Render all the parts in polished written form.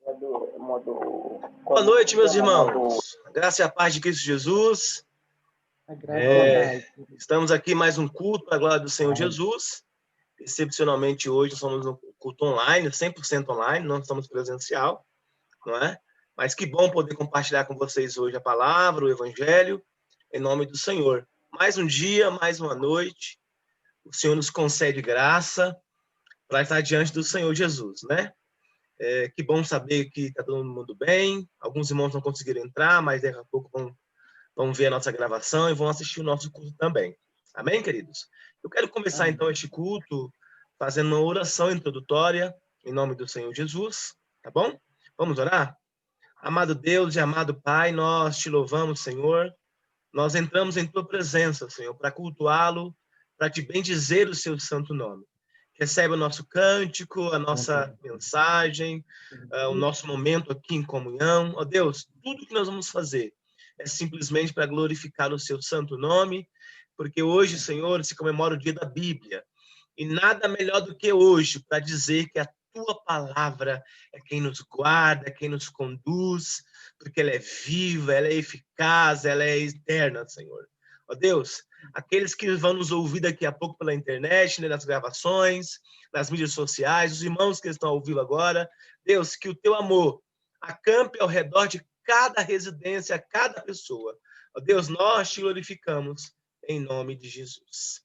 Boa noite, meus irmãos. A graça e a paz de Cristo Jesus. Estamos aqui mais um culto para a glória do Senhor Jesus. Excepcionalmente hoje somos um culto online, 100% online, não estamos presencial, não é? Mas que bom poder compartilhar com vocês hoje a palavra, o evangelho, em nome do Senhor. Mais um dia, mais uma noite, o Senhor nos concede graça para estar diante do Senhor Jesus, né? Que bom saber que está todo mundo bem. Alguns irmãos não conseguiram entrar, mas daqui a pouco vão ver a nossa gravação e vão assistir o nosso culto também. Amém, queridos? Eu quero começar, então, este culto fazendo uma oração introdutória em nome do Senhor Jesus, tá bom? Vamos orar? Amado Deus e amado Pai, nós te louvamos, Senhor. Nós entramos em tua presença, Senhor, para cultuá-lo, para te bendizer o seu santo nome. Recebe o nosso cântico, a nossa mensagem, o nosso momento aqui em comunhão. Ó Deus, tudo que nós vamos fazer é simplesmente para glorificar o seu santo nome, porque hoje, Senhor, se comemora o dia da Bíblia. E nada melhor do que hoje para dizer que a tua palavra é quem nos guarda, é quem nos conduz, porque ela é viva, ela é eficaz, ela é eterna, Senhor. Ó Deus, aqueles que vão nos ouvir daqui a pouco pela internet, né, nas gravações, nas mídias sociais, os irmãos que estão ao vivo agora, Deus, que o teu amor acampe ao redor de cada residência, cada pessoa. Ó Deus, nós te glorificamos em nome de Jesus.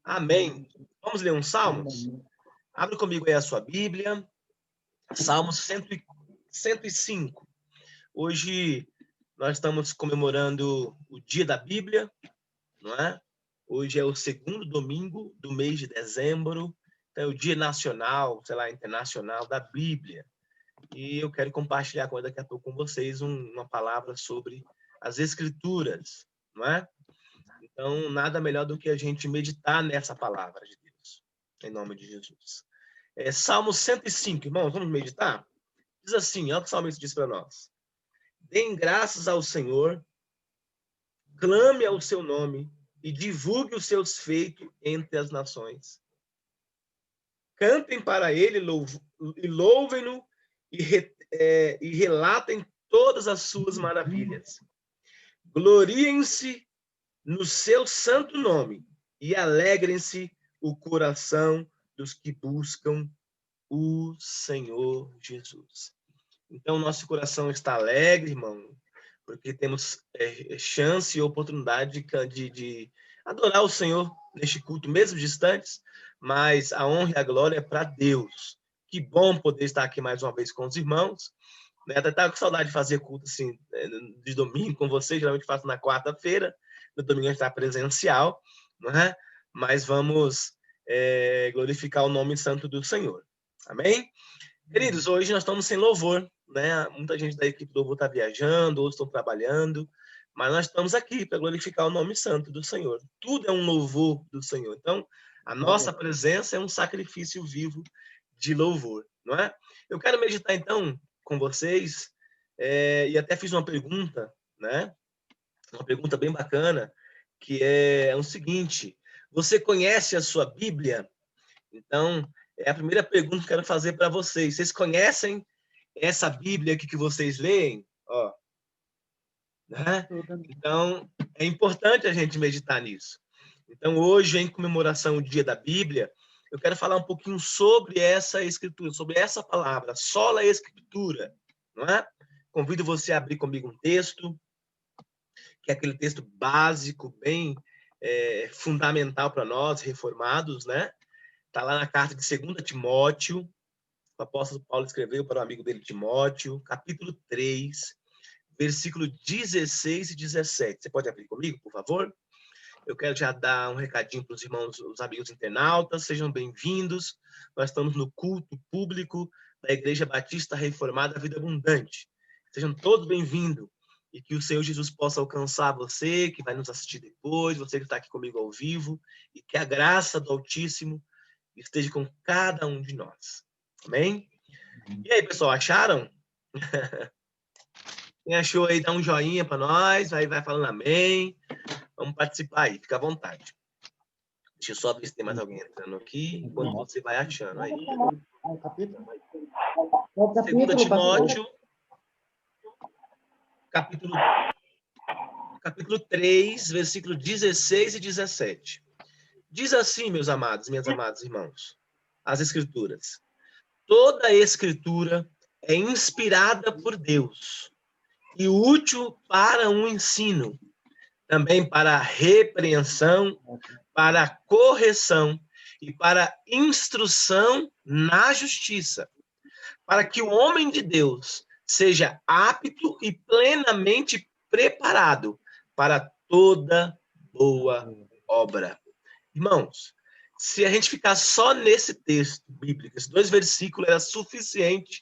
Amém. Vamos ler uns salmos? Abre comigo aí a sua Bíblia. Salmos 105. Hoje nós estamos comemorando o dia da Bíblia, não é? Hoje é o segundo domingo do mês de dezembro, então é o dia nacional, sei lá, internacional da Bíblia. E eu quero compartilhar daqui a pouco com vocês uma palavra sobre as Escrituras, não é? Então, nada melhor do que a gente meditar nessa palavra de Deus, em nome de Jesus. Salmo 105, irmãos, vamos meditar? Diz assim, olha o que o salmista diz para nós. Deem graças ao Senhor, clame ao seu nome e divulgue os seus feitos entre as nações. Cantem para ele e louvem-no e relatem todas as suas maravilhas. Gloriem-se no seu santo nome e alegrem-se o coração dos que buscam o Senhor Jesus. Então, nosso coração está alegre, irmão, porque temos chance e oportunidade de adorar o Senhor neste culto, mesmo distantes, mas a honra e a glória é para Deus. Que bom poder estar aqui mais uma vez com os irmãos. Né? Até estava com saudade de fazer culto assim, de domingo com vocês, geralmente faço na quarta-feira, no domingo a gente está presencial, né? Mas vamos glorificar o nome santo do Senhor. Amém? Queridos, hoje nós estamos sem louvor, né? Muita gente da equipe do louvor está viajando, outros estão trabalhando, mas nós estamos aqui para glorificar o nome santo do Senhor. Tudo é um louvor do Senhor. Então, a nossa presença é um sacrifício vivo de louvor, não é? Eu quero meditar, então, com vocês, e até fiz uma pergunta, né? Uma pergunta bem bacana, que é o seguinte: você conhece a sua Bíblia? Então, é a primeira pergunta que eu quero fazer para vocês. Vocês conhecem essa Bíblia aqui que vocês leem? Ó, né? Então, é importante a gente meditar nisso. Então, hoje, em comemoração ao Dia da Bíblia, eu quero falar um pouquinho sobre essa escritura, sobre essa palavra, sola escritura, não é? Convido você a abrir comigo um texto, que é aquele texto básico, bem fundamental para nós, reformados, né? Está lá na carta de 2 Timóteo, o apóstolo Paulo escreveu para o amigo dele Timóteo, capítulo 3, versículo 16 e 17. Você pode abrir comigo, por favor? Eu quero já dar um recadinho para os irmãos, os amigos internautas, sejam bem-vindos. Nós estamos no culto público da Igreja Batista Reformada Vida Abundante. Sejam todos bem-vindos e que o Senhor Jesus possa alcançar você, que vai nos assistir depois, você que está aqui comigo ao vivo, e que a graça do Altíssimo esteja com cada um de nós. Amém? E aí, pessoal, acharam? Quem achou aí, dá um joinha para nós, vai falando amém. Vamos participar aí, fica à vontade. Deixa eu só ver se tem mais alguém entrando aqui, enquanto você vai achando aí. 2 Timóteo, capítulo 3, versículo 16 e 17. Diz assim, meus amados, minhas amadas irmãos, as Escrituras. Toda a Escritura é inspirada por Deus e útil para um ensino, também para a repreensão, para a correção e para a instrução na justiça, para que o homem de Deus seja apto e plenamente preparado para toda boa obra. Irmãos, se a gente ficar só nesse texto bíblico, esses 2 versículos, era suficiente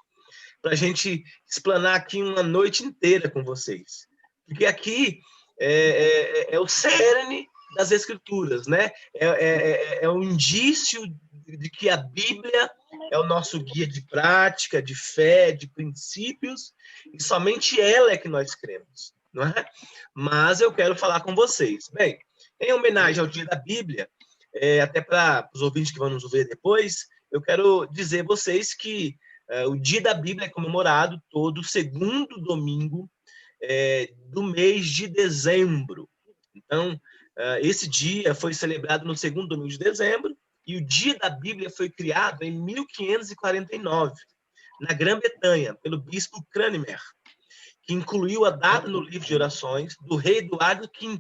para a gente explanar aqui uma noite inteira com vocês. Porque aqui é o cerne das Escrituras, né? É um indício de que a Bíblia é o nosso guia de prática, de fé, de princípios, e somente ela é que nós cremos, não é? Mas eu quero falar com vocês. Bem, em homenagem ao Dia da Bíblia, até para os ouvintes que vão nos ver depois, eu quero dizer a vocês que o Dia da Bíblia é comemorado todo segundo domingo do mês de dezembro. Então, esse dia foi celebrado no segundo domingo de dezembro, e o Dia da Bíblia foi criado em 1549, na Grã-Bretanha, pelo bispo Cranmer, que incluiu a data no livro de orações do rei Eduardo V.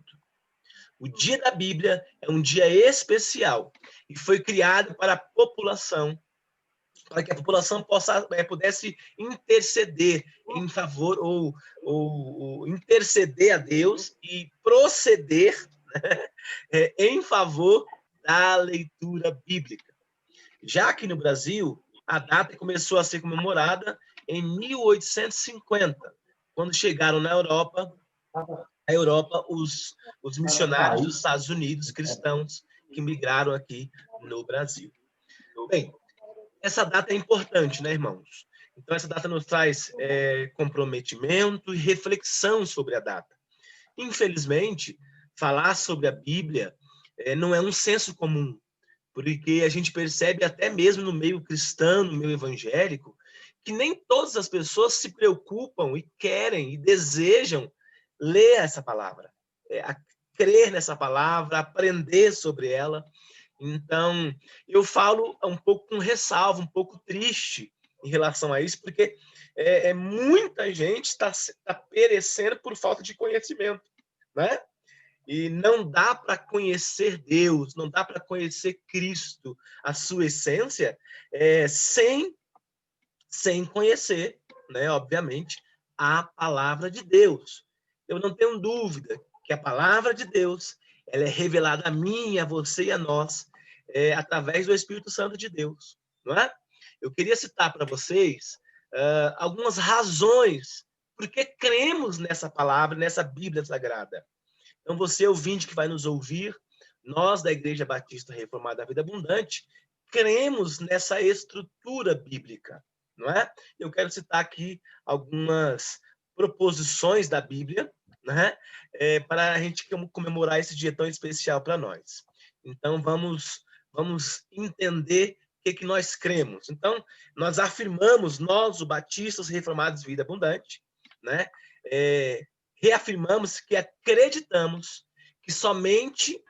O Dia da Bíblia é um dia especial e foi criado para a população, para que a população pudesse interceder em favor ou interceder a Deus e proceder, né, em favor da leitura bíblica. Já aqui no Brasil, a data começou a ser comemorada em 1850, quando chegaram na Europa, os missionários dos Estados Unidos, cristãos, que migraram aqui no Brasil. Bem, essa data é importante, né, irmãos? Então, essa data nos traz comprometimento e reflexão sobre a data. Infelizmente, falar sobre a Bíblia não é um senso comum, porque a gente percebe até mesmo no meio cristão, no meio evangélico, que nem todas as pessoas se preocupam e querem e desejam ler essa palavra, crer nessa palavra, aprender sobre ela. Então, eu falo um pouco com ressalva, um pouco triste em relação a isso, porque muita gente está perecendo por falta de conhecimento, né? E não dá para conhecer Deus, não dá para conhecer Cristo, a sua essência, sem conhecer, né, obviamente, a palavra de Deus. Eu não tenho dúvida que a palavra de Deus ela é revelada a mim, a você e a nós, através do Espírito Santo de Deus, não é? Eu queria citar para vocês algumas razões por que cremos nessa palavra, nessa Bíblia Sagrada. Então, você, ouvinte que vai nos ouvir, nós da Igreja Batista Reformada da Vida Abundante, cremos nessa estrutura bíblica, não é? Eu quero citar aqui algumas proposições da Bíblia, né? Para a gente comemorar esse dia tão especial para nós. Então, vamos entender o que nós cremos. Então, nós afirmamos, nós, os batistas reformados de Vida Abundante, né? Reafirmamos que acreditamos que somente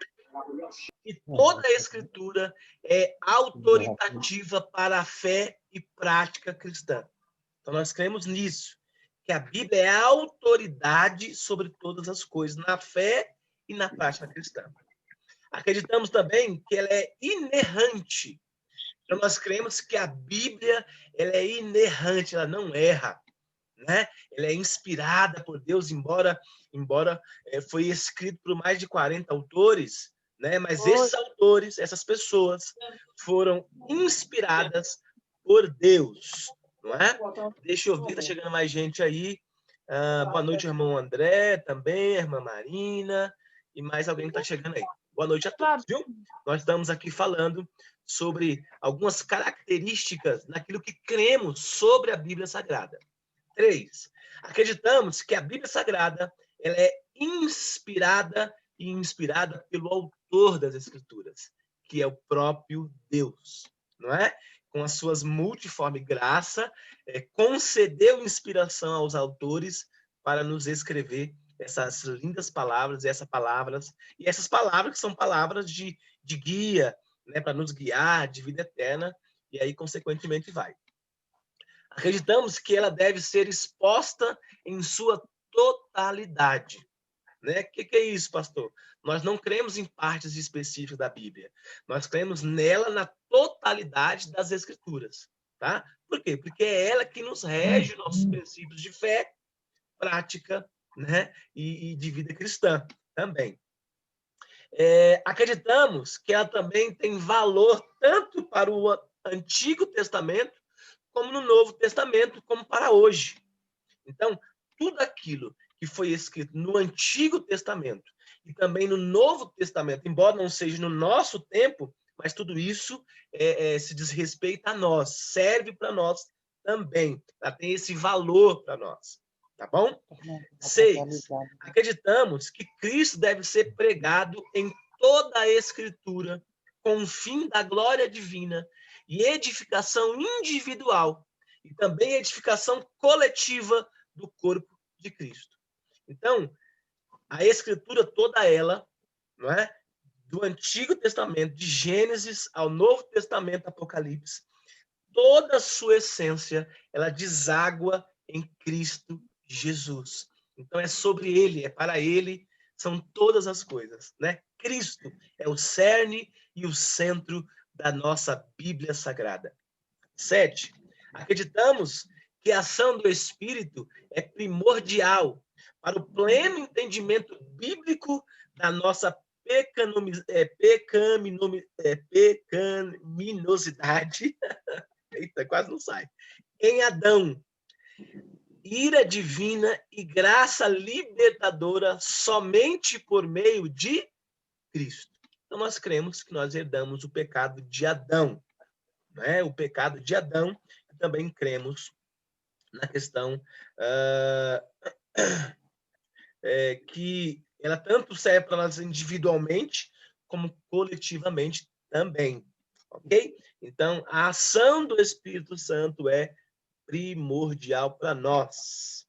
que toda a Escritura é autoritativa para a fé e prática cristã. Então, nós cremos nisso, que a Bíblia é a autoridade sobre todas as coisas, na fé e na prática cristã. Acreditamos também que ela é inerrante. Então, nós cremos que a Bíblia ela é inerrante, ela não erra, né? Ela é inspirada por Deus, embora foi escrito por mais de 40 autores, né? Mas esses autores, essas pessoas, foram inspiradas por Deus, não é? Deixa eu ver, tá chegando mais gente aí. Boa noite, irmão André, também, irmã Marina, e mais alguém que está chegando aí. Boa noite a todos, viu? Nós estamos aqui falando sobre algumas características naquilo que cremos sobre a Bíblia Sagrada. 3. Acreditamos que a Bíblia Sagrada ela é inspirada pelo autor das Escrituras, que é o próprio Deus, não é? com as suas multiforme graça, concedeu inspiração aos autores para nos escrever essas lindas palavras, e essas palavras que são palavras de guia, né, para nos guiar, de vida eterna, e aí, consequentemente, vai. Acreditamos que ela deve ser exposta em sua totalidade. Né? O que é isso, pastor? Nós não cremos em partes específicas da Bíblia. Nós cremos nela na totalidade das Escrituras. Tá? Por quê? Porque é ela que nos rege nossos princípios de fé, prática, né? e de vida cristã também. Acreditamos que ela também tem valor tanto para o Antigo Testamento, como no Novo Testamento, como para hoje. Então, tudo aquilo que foi escrito no Antigo Testamento e também no Novo Testamento, embora não seja no nosso tempo, mas tudo isso se diz respeito a nós, serve para nós também, tem esse valor para nós, tá bom? 6. Acreditamos que Cristo deve ser pregado em toda a Escritura, com o fim da glória divina e edificação individual, e também edificação coletiva do corpo de Cristo. Então, a Escritura toda ela, não é? Do Antigo Testamento, de Gênesis ao Novo Testamento, Apocalipse, toda a sua essência, ela deságua em Cristo Jesus. Então, é sobre ele, é para ele, são todas as coisas, né? Cristo é o cerne e o centro da nossa Bíblia Sagrada. 7. Acreditamos que a ação do Espírito é primordial para o pleno entendimento bíblico da nossa pecaminosidade. Eita, quase não sai. Em Adão, ira divina e graça libertadora somente por meio de Cristo. Então, nós cremos que nós herdamos o pecado de Adão, né? O pecado de Adão, e também cremos na questão que ela tanto serve para nós individualmente, como coletivamente também, ok? Então, a ação do Espírito Santo é primordial para nós.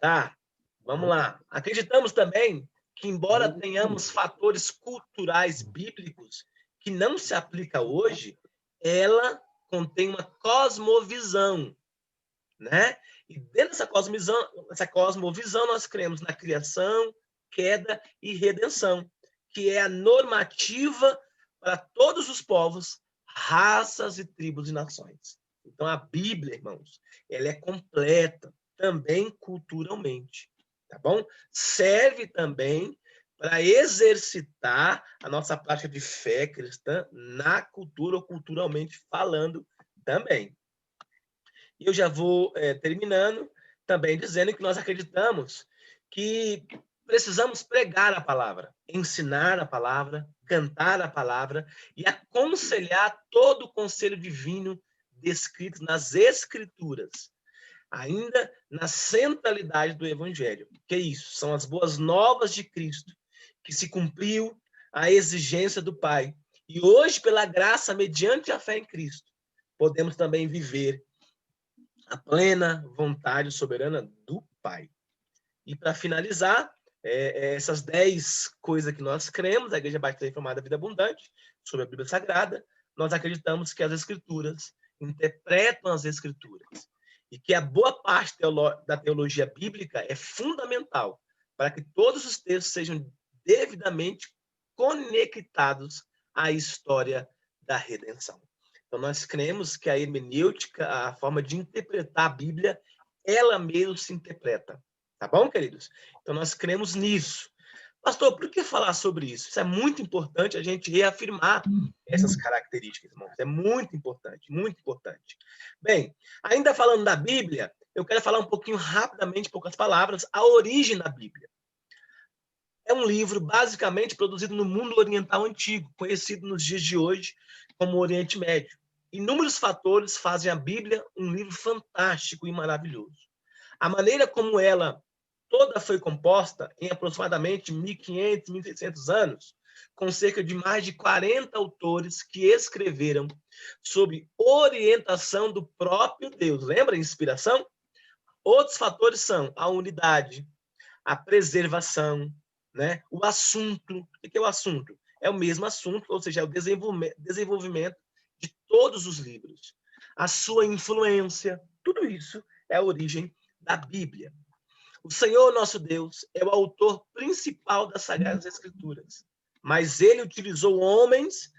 Tá, vamos lá. Acreditamos também que, embora tenhamos fatores culturais bíblicos que não se aplica hoje, ela contém uma cosmovisão, né? E dentro dessa cosmovisão, nós cremos na criação, queda e redenção, que é a normativa para todos os povos, raças e tribos e nações. Então, a Bíblia, irmãos, ela é completa, também culturalmente, tá bom? Serve também para exercitar a nossa prática de fé cristã na cultura ou culturalmente falando também. E eu já vou terminando também dizendo que nós acreditamos que precisamos pregar a palavra, ensinar a palavra, cantar a palavra e aconselhar todo o conselho divino descrito nas Escrituras, ainda na centralidade do Evangelho. Que é isso? São as boas novas de Cristo, que se cumpriu a exigência do Pai. E hoje, pela graça, mediante a fé em Cristo, podemos também viver a plena vontade soberana do Pai. E para finalizar, essas 10 coisas que nós cremos, a Igreja Batista Reformada Vida Abundante, sobre a Bíblia Sagrada, nós acreditamos que as Escrituras interpretam as Escrituras e que a boa parte da teologia bíblica é fundamental para que todos os textos sejam devidamente conectados à história da redenção. Então, nós cremos que a hermenêutica, a forma de interpretar a Bíblia, ela mesmo se interpreta. Tá bom, queridos? Então, nós cremos nisso. Pastor, por que falar sobre isso? Isso é muito importante a gente reafirmar essas características, irmãos. É muito importante, muito importante. Bem, ainda falando da Bíblia, eu quero falar um pouquinho rapidamente, poucas palavras, a origem da Bíblia. É um livro basicamente produzido no mundo oriental antigo, conhecido nos dias de hoje como Oriente Médio. Inúmeros fatores fazem a Bíblia um livro fantástico e maravilhoso. A maneira como ela toda foi composta, em aproximadamente 1.500, 1.600 anos, com cerca de mais de 40 autores que escreveram sob orientação do próprio Deus. Lembra a inspiração? Outros fatores são a unidade, a preservação, né? O assunto. O que é o assunto? É o mesmo assunto, ou seja, é o desenvolvimento de todos os livros. A sua influência, tudo isso é a origem da Bíblia. O Senhor, nosso Deus, é o autor principal das Sagradas Escrituras, mas ele utilizou homens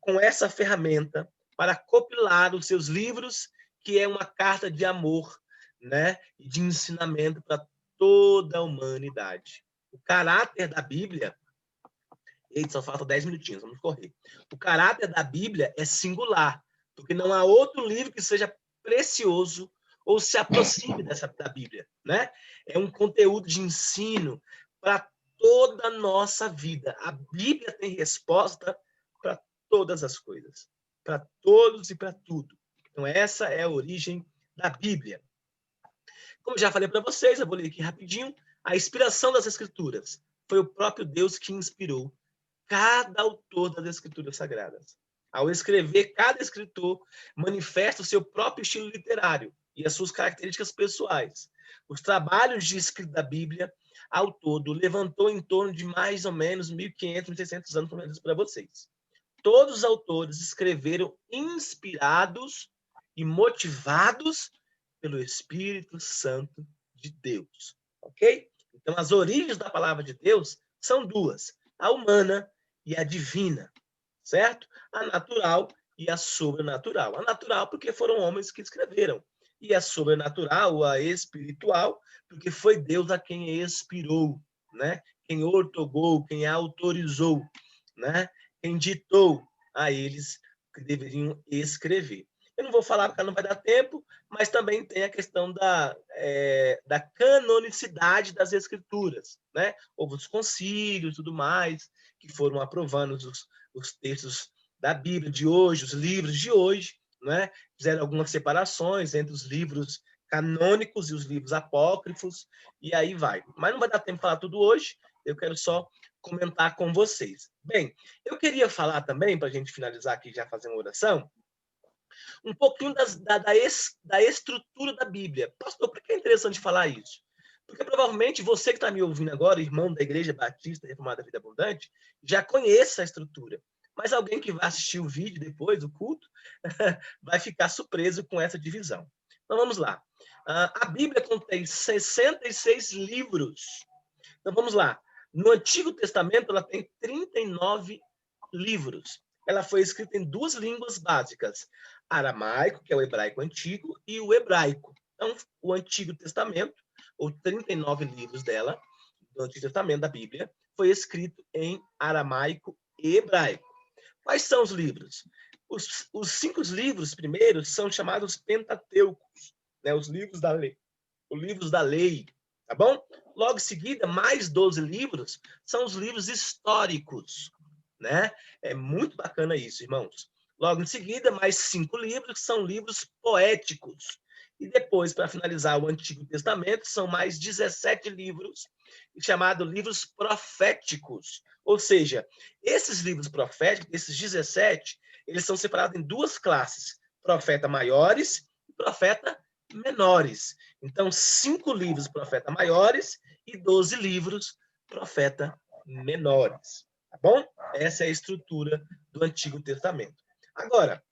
com essa ferramenta para compilar os seus livros, que é uma carta de amor, né, e de ensinamento para toda a humanidade. O caráter da Bíblia... Eita, só falta 10 minutinhos, vamos correr. O caráter da Bíblia é singular, porque não há outro livro que seja precioso ou se aproxime da Bíblia, né? É um conteúdo de ensino para toda a nossa vida. A Bíblia tem resposta para todas as coisas, para todos e para tudo. Então, essa é a origem da Bíblia. Como já falei para vocês, eu vou ler aqui rapidinho. A inspiração das Escrituras foi o próprio Deus que inspirou cada autor das Escrituras Sagradas. Ao escrever, cada escritor manifesta o seu próprio estilo literário e as suas características pessoais. Os trabalhos de escrita da Bíblia, ao todo, levantou em torno de mais ou menos 1.500, 1.600 anos, como eu disse para vocês. Todos os autores escreveram inspirados e motivados pelo Espírito Santo de Deus. Ok? Então, as origens da palavra de Deus são duas: a humana e a divina, certo? A natural e a sobrenatural. A natural porque foram homens que escreveram, e a sobrenatural, a espiritual, porque foi Deus a quem expirou, né? Quem ortogou, quem autorizou, né? Quem ditou a eles que deveriam escrever. Eu não vou falar porque não vai dar tempo, mas também tem a questão da canonicidade das escrituras, né? Houve os concílios e tudo mais, que foram aprovando os textos da Bíblia de hoje, os livros de hoje, né? Fizeram algumas separações entre os livros canônicos e os livros apócrifos, e aí vai. Mas não vai dar tempo de falar tudo hoje, eu quero só comentar com vocês. Bem, eu queria falar também, para a gente finalizar aqui, já fazer uma oração, um pouquinho da estrutura da Bíblia. Pastor, por que é interessante falar isso? Porque provavelmente você que está me ouvindo agora, irmão da Igreja Batista Reformada Vida Abundante, já conhece a estrutura. Mas alguém que vai assistir o vídeo depois, o culto, vai ficar surpreso com essa divisão. Então vamos lá. A Bíblia contém 66 livros. Então vamos lá. No Antigo Testamento, ela tem 39 livros. Ela foi escrita em duas línguas básicas: aramaico, que é o hebraico antigo, e o hebraico. Então, o Antigo Testamento, ou 39 livros dela, do Antigo Testamento da Bíblia, foi escrito em aramaico e hebraico. Quais são os livros? Os 5 livros primeiros são chamados Pentateucos, né? Os livros da lei. Os livros da lei, tá bom? Logo em seguida, mais 12 livros são os livros históricos, né? É muito bacana isso, irmãos. Logo em seguida, mais 5 livros que são livros poéticos. E depois, para finalizar o Antigo Testamento, são mais 17 livros, chamados livros proféticos. Ou seja, esses livros proféticos, esses 17, eles são separados em duas classes: profeta maiores e profeta menores. Então, 5 livros profeta maiores e 12 livros profeta menores. Tá bom? Essa é a estrutura do Antigo Testamento. Agora,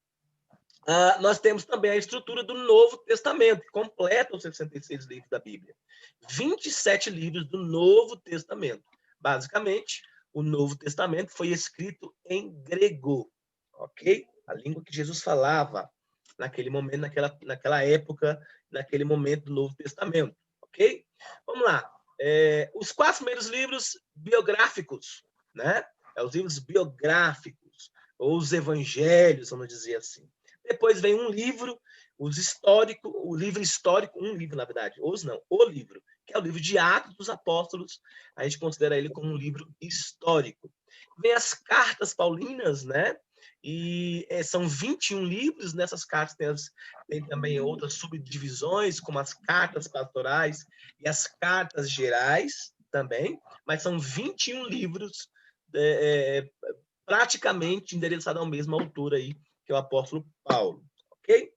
nós temos também a estrutura do Novo Testamento, que completa os 66 livros da Bíblia. 27 livros do Novo Testamento. Basicamente, o Novo Testamento foi escrito em grego, ok? A língua que Jesus falava naquele momento, naquela época, naquele momento do Novo Testamento, ok? Vamos lá. Os 4 primeiros livros biográficos, né? Os livros biográficos, ou os evangelhos, vamos dizer assim. Depois vem um livro, o livro histórico, um livro, na verdade, o livro, que é o livro de Atos dos Apóstolos. A gente considera ele como um livro histórico. Vem as cartas paulinas, né? E são 21 livros. Nessas cartas tem também outras subdivisões, como as cartas pastorais e as cartas gerais também, mas são 21 livros praticamente endereçado ao mesmo autor aí, que é o apóstolo Paulo, ok?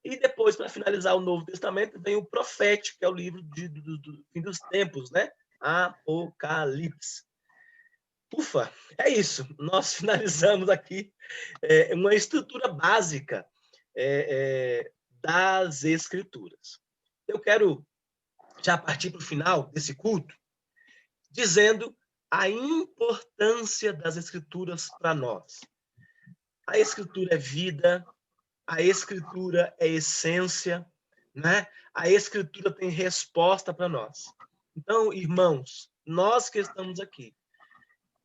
E depois, para finalizar o Novo Testamento, vem o profético, que é o livro do fim dos tempos, né? Apocalipse. Ufa, é isso. Nós finalizamos aqui uma estrutura básica das Escrituras. Eu quero já partir para o final desse culto, dizendo a importância das Escrituras para nós. A Escritura é vida, a Escritura é essência, né? A Escritura tem resposta para nós. Então, irmãos, nós que estamos aqui,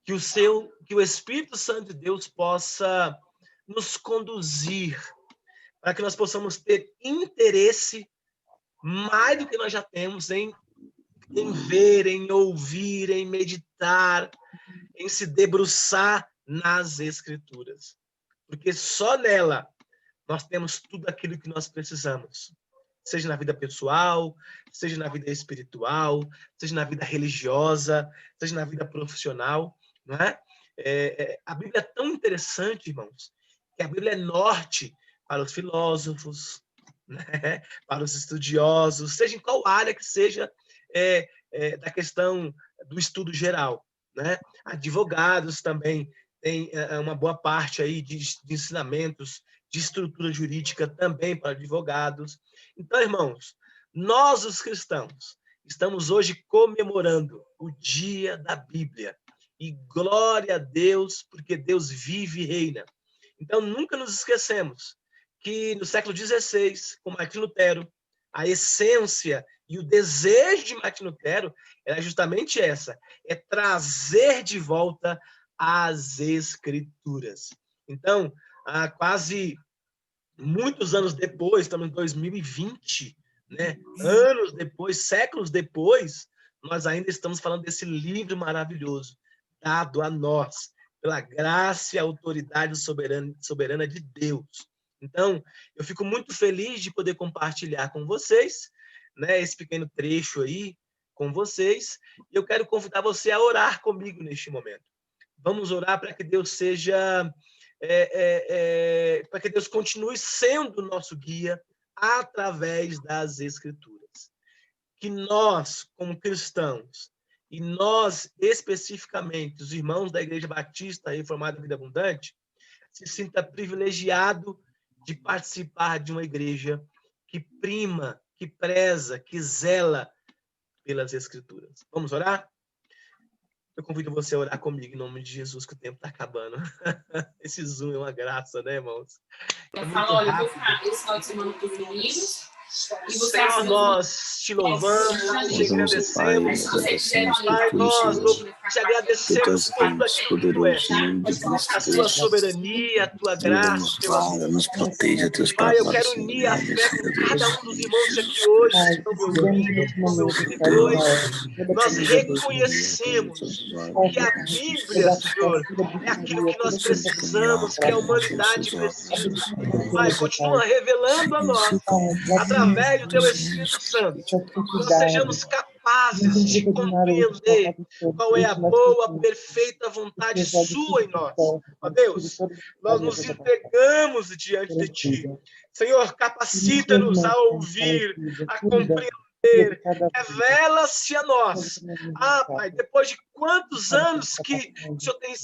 que o Espírito Santo de Deus possa nos conduzir para que nós possamos ter interesse mais do que nós já temos em ver, em ouvir, em meditar, em se debruçar nas Escrituras. Porque só nela nós temos tudo aquilo que nós precisamos. Seja na vida pessoal, seja na vida espiritual, seja na vida religiosa, seja na vida profissional. Não é? A Bíblia é tão interessante, irmãos, que a Bíblia é norte para os filósofos, né? Para os estudiosos, seja em qual área que seja da questão do estudo geral. Né? Advogados também têm uma boa parte aí de ensinamentos de estrutura jurídica também para advogados. Então, irmãos, nós os cristãos estamos hoje comemorando o dia da Bíblia. E glória a Deus, porque Deus vive e reina. Então, nunca nos esquecemos que no século XVI, com Martim Lutero, a essência e o desejo de Martim Lutero era justamente essa, é trazer de volta as Escrituras. Então, há quase muitos anos depois, estamos em 2020, né? Anos depois, séculos depois, nós ainda estamos falando desse livro maravilhoso, dado a nós, pela graça e autoridade soberana de Deus. Então, eu fico muito feliz de poder compartilhar com vocês, né, esse pequeno trecho aí com vocês, e eu quero convidar você a orar comigo neste momento. Vamos orar para que Deus seja... para que Deus continue sendo o nosso guia através das Escrituras. Que nós, como cristãos, e nós, especificamente, os irmãos da Igreja Batista Reformada Vida Abundante, se sinta privilegiado de participar de uma igreja que prima, que preza, que zela pelas Escrituras. Vamos orar? Eu convido você a orar comigo em nome de Jesus, que o tempo está acabando. Esse Zoom é uma graça, né, irmãos? Eu falo, olha, eu vou ficar esse final de semana com os meninos. Senhor, nós te louvamos, te agradecemos. Pai, nós te agradecemos por tudo aquilo que tu és. A tua soberania, a tua graça, o teu amor. Nos proteja, Deus, Pai, eu quero unir a fé com cada um dos irmãos que aqui hoje estão me ouvindo, estão me ouvindo depois. Nós reconhecemos que a Bíblia, Senhor, é aquilo que nós precisamos, que a humanidade precisa. Pai, continua revelando a nós, através do teu Espírito Santo, que nós sejamos capazes de compreender qual é a boa, perfeita vontade sua em nós. Ó Deus, nós nos entregamos diante de ti. Senhor, capacita-nos a ouvir, a compreender. Revela-se a nós. Pai, depois de quantos anos que o Senhor tem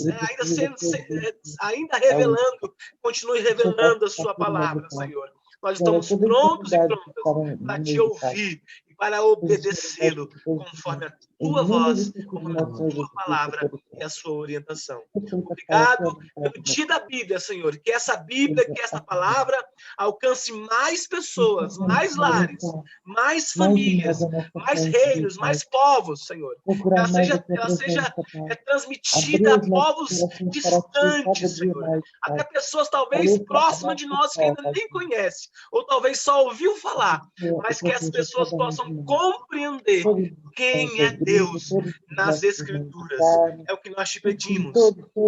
ainda revelando, continue revelando a sua palavra, Senhor. Nós estamos prontos e prontas para te ouvir e para obedecê-lo conforme a tua voz, conforme a tua palavra e a sua orientação. Obrigado pelo dia da Bíblia, Senhor. Que essa Bíblia, que essa palavra alcance mais pessoas, mais lares, mais famílias, mais reinos, mais povos, Senhor. Ela seja transmitida a povos distantes, Senhor. Até pessoas talvez próximas de nós que ainda nem conhecem, ou talvez só ouviu falar, mas que as pessoas possam compreender quem é Deus nas Escrituras. É o que nós te pedimos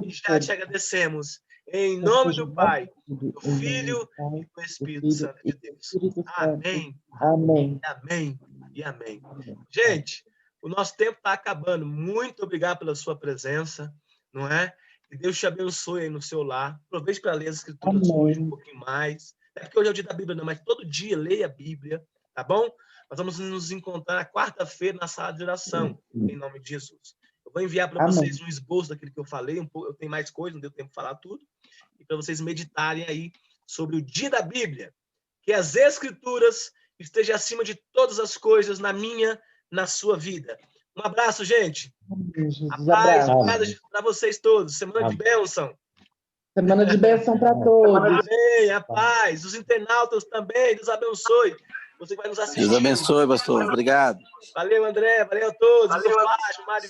e já te agradecemos. Em nome do Pai, do Filho e do Espírito Santo de Deus. Amém. Amém. Amém e amém. Gente, o nosso tempo está acabando. Muito obrigado pela sua presença. não é? Que Deus te abençoe aí no seu lar. Aproveite para ler as escrituras hoje um pouquinho mais. Não é porque hoje é o dia da Bíblia, não, mas todo dia leia a Bíblia, tá bom? Nós vamos nos encontrar na quarta-feira na sala de oração, em nome de Jesus. Eu vou enviar para vocês um esboço daquilo que eu falei, eu tenho mais coisa, não deu tempo de falar tudo, e para vocês meditarem aí sobre o dia da Bíblia, que as escrituras estejam acima de todas as coisas na minha, na sua vida. Um abraço, gente. A paz, obrigado para vocês todos. Semana de bênção. Semana de bênção para todos. Amém, a paz. Os internautas também, Deus abençoe. Você que vai nos assistir. Deus abençoe, pastor. Obrigado. Valeu, André. Valeu a todos. Valeu, Mari.